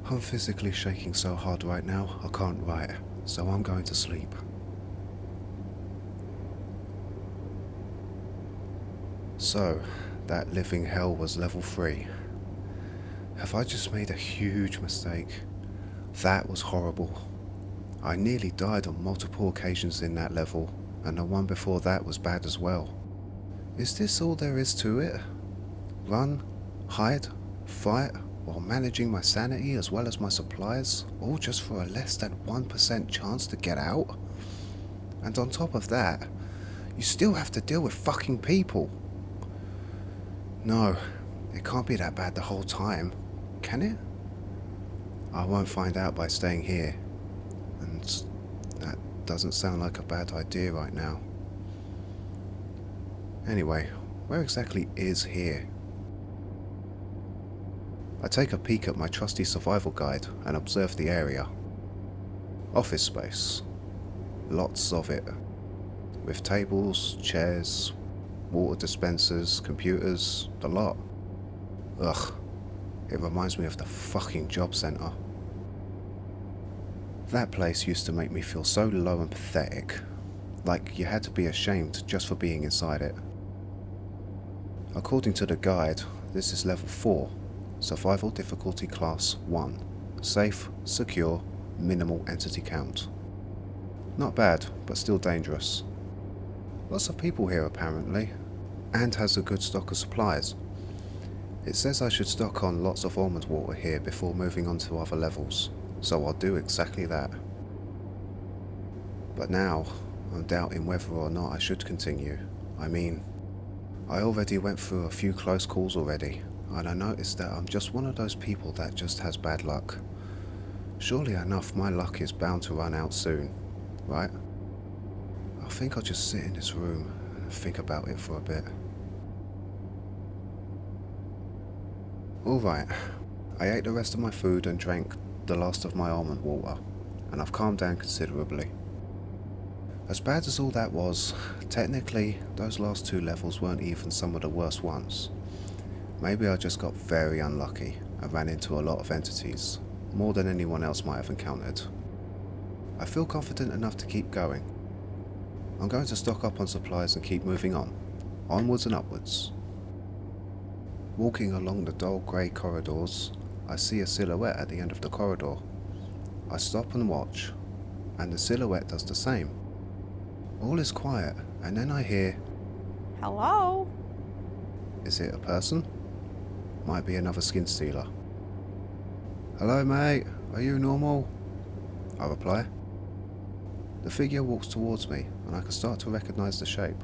I'm physically shaking so hard right now I can't write, so I'm going to sleep. So, that living hell was level 3. Have I just made a huge mistake? That was horrible. I nearly died on multiple occasions in that level, and the one before that was bad as well. Is this all there is to it? Run, hide, fight, while managing my sanity as well as my supplies, all just for a less than 1% chance to get out? And on top of that, you still have to deal with fucking people. No, it can't be that bad the whole time, can it? I won't find out by staying here, and that doesn't sound like a bad idea right now. Anyway, where exactly is here? I take a peek at my trusty survival guide and observe the area. Office space. Lots of it. With tables, chairs, water dispensers, computers, the lot. Ugh, it reminds me of the fucking job centre. That place used to make me feel so low and pathetic, like you had to be ashamed just for being inside it. According to the guide, this is level 4, survival difficulty class 1, safe, secure, minimal entity count. Not bad, but still dangerous. Lots of people here apparently, and has a good stock of supplies. It says I should stock on lots of almond water here before moving on to other levels, so I'll do exactly that. But now, I'm doubting whether or not I should continue. I mean, I already went through a few close calls already, and I noticed that I'm just one of those people that just has bad luck. Surely enough, my luck is bound to run out soon, right? I think I'll just sit in this room and think about it for a bit. Alright, I ate the rest of my food and drank the last of my almond water, and I've calmed down considerably. As bad as all that was, technically those last 2 levels weren't even some of the worst ones. Maybe I just got very unlucky and ran into a lot of entities, more than anyone else might have encountered. I feel confident enough to keep going. I'm going to stock up on supplies and keep moving on, onwards and upwards. Walking along the dull grey corridors, I see a silhouette at the end of the corridor. I stop and watch, and the silhouette does the same. All is quiet, and then I hear, Hello? Is it a person? Might be another skin stealer. Hello mate, are you normal? I reply. The figure walks towards me, and I can start to recognise the shape.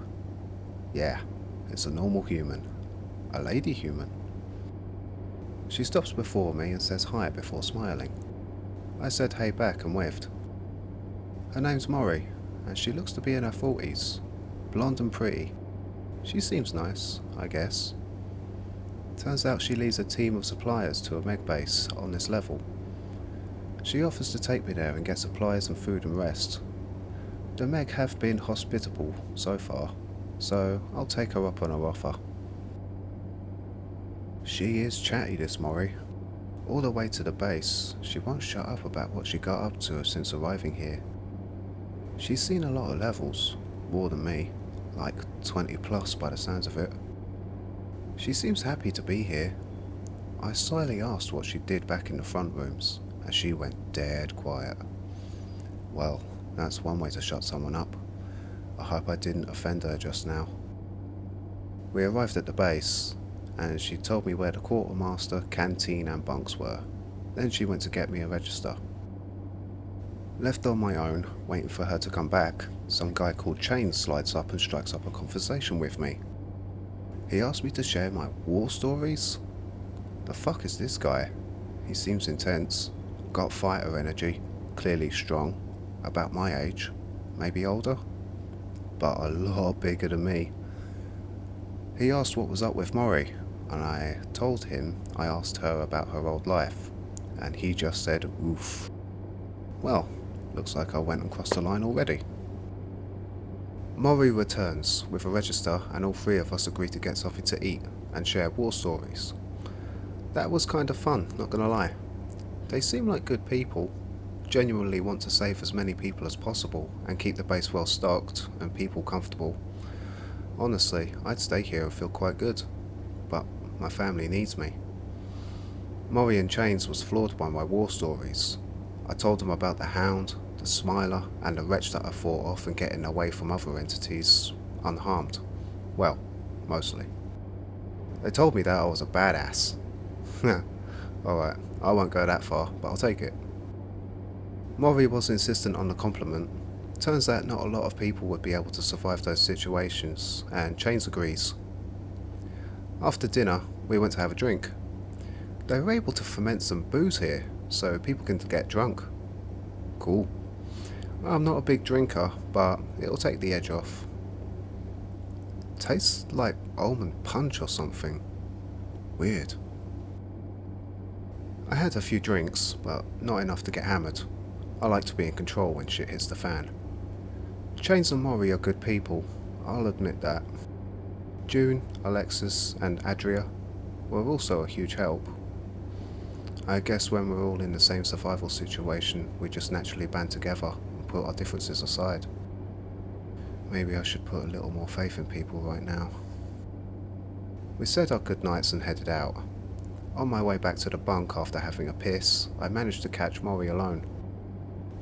Yeah, it's a normal human. A lady human. She stops before me and says hi before smiling. I said hey back and waved. Her name's Mori, and she looks to be in her 40s, blonde and pretty. She seems nice, I guess. Turns out she leads a team of suppliers to a M.E.G base on this level. She offers to take me there and get supplies and food and rest. The M.E.G have been hospitable so far, so I'll take her up on her offer. She is chatty, this Mori. All the way to the base, she won't shut up about what she got up to since arriving here. She's seen a lot of levels, more than me, like 20 plus by the sounds of it. She seems happy to be here. I slyly asked what she did back in the front rooms, and she went dead quiet. Well, that's one way to shut someone up. I hope I didn't offend her just now. We arrived at the base, and she told me where the quartermaster, canteen and bunks were. Then she went to get me a register. Left on my own, waiting for her to come back, some guy called Chain slides up and strikes up a conversation with me. He asked me to share my war stories? The fuck is this guy? He seems intense, got fighter energy, clearly strong, about my age, maybe older, but a lot bigger than me. He asked what was up with Mori, and I told him I asked her about her old life, and he just said oof. Well, looks like I went and crossed the line already. Mori returns with a register, and all 3 of us agree to get something to eat and share war stories. That was kind of fun, not gonna lie. They seem like good people, genuinely want to save as many people as possible and keep the base well stocked and people comfortable. Honestly, I'd stay here and feel quite good, but my family needs me. Maury in Chains was floored by my war stories. I told them about the Hound, the Smiler, and the wretch that I fought off and getting away from other entities unharmed. Well, mostly. They told me that I was a badass. Alright, I won't go that far, but I'll take it. Maury was insistent on the compliment. Turns out not a lot of people would be able to survive those situations, and Chains agrees. After dinner, we went to have a drink. They were able to ferment some booze here, so people can get drunk. Cool. I'm not a big drinker, but it'll take the edge off. Tastes like almond punch or something. Weird. I had a few drinks, but not enough to get hammered. I like to be in control when shit hits the fan. Chains and Maury are good people, I'll admit that. June, Alexis and Adria were also a huge help. I guess when we're all in the same survival situation, we just naturally band together and put our differences aside. Maybe I should put a little more faith in people right now. We said our goodnights and headed out. On my way back to the bunk after having a piss, I managed to catch Maury alone.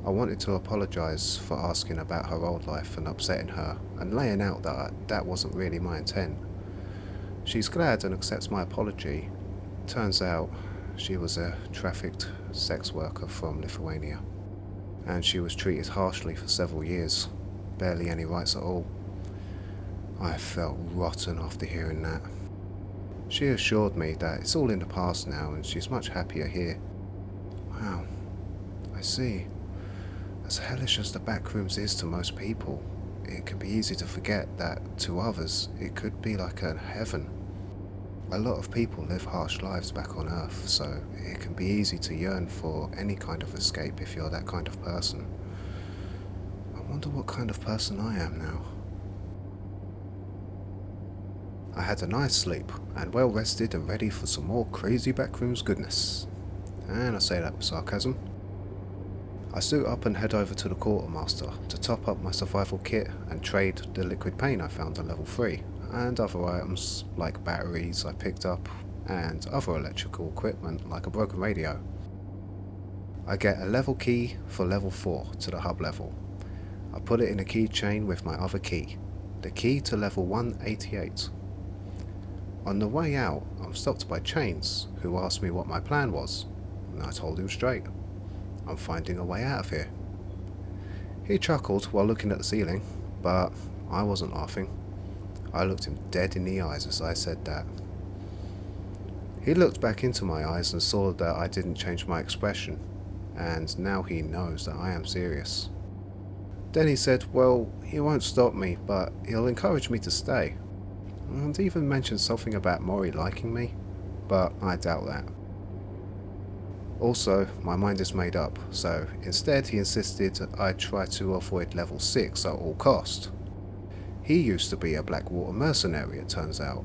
I wanted to apologise for asking about her old life and upsetting her, and laying out that that wasn't really my intent. She's glad and accepts my apology. Turns out she was a trafficked sex worker from Lithuania, and she was treated harshly for several years, barely any rights at all. I felt rotten after hearing that. She assured me that it's all in the past now and she's much happier here. Wow, I see. As hellish as the Backrooms is to most people, it can be easy to forget that to others it could be like a heaven. A lot of people live harsh lives back on Earth, so it can be easy to yearn for any kind of escape if you're that kind of person. I wonder what kind of person I am now. I had a nice sleep, and well rested and ready for some more crazy Backrooms goodness. And I say that with sarcasm. I suit up and head over to the quartermaster to top up my survival kit and trade the liquid paint I found on level 3, and other items like batteries I picked up and other electrical equipment like a broken radio. I get a level key for level 4 to the hub level. I put it in a keychain with my other key, the key to level 188. On the way out, I'm stopped by Chains, who asked me what my plan was, and I told him straight. I'm finding a way out of here. He chuckled while looking at the ceiling, but I wasn't laughing. I looked him dead in the eyes as I said that. He looked back into my eyes and saw that I didn't change my expression, and now he knows that I am serious. Then he said, well, he won't stop me, but he'll encourage me to stay, and even mentioned something about Maury liking me, but I doubt that. Also, my mind is made up, so instead he insisted I try to avoid level 6 at all cost. He used to be a Blackwater mercenary, it turns out,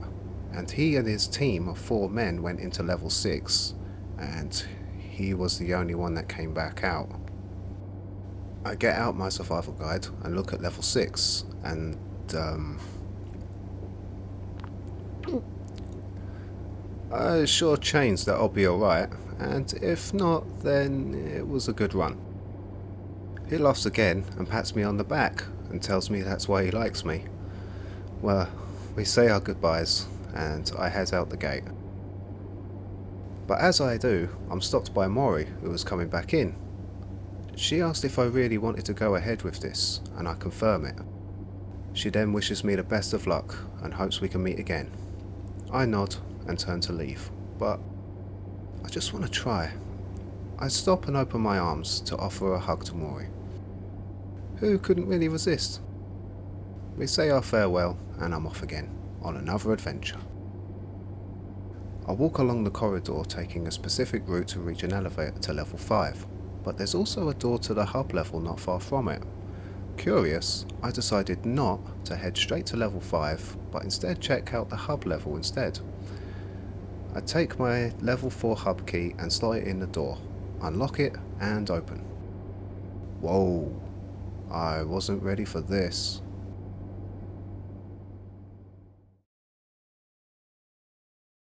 and he and his team of 4 men went into level 6, and he was the only one that came back out. I get out my survival guide and look at level 6, and I assure Chains that I'll be alright, and if not, then it was a good run. He laughs again and pats me on the back and tells me that's why he likes me. Well, we say our goodbyes and I head out the gate. But as I do, I'm stopped by Maury, who was coming back in. She asked if I really wanted to go ahead with this, and I confirm it. She then wishes me the best of luck and hopes we can meet again. I nod and turn to leave, but I just want to try. I stop and open my arms to offer a hug to Maury, who couldn't really resist. We say our farewell and I'm off again on another adventure. I walk along the corridor taking a specific route to reach an elevator to level 5, but there's also a door to the hub level not far from it. Curious, I decided not to head straight to level 5, but instead check out the hub level instead. I take my level 4 hub key and slot it in the door. Unlock it and open. Whoa, I wasn't ready for this.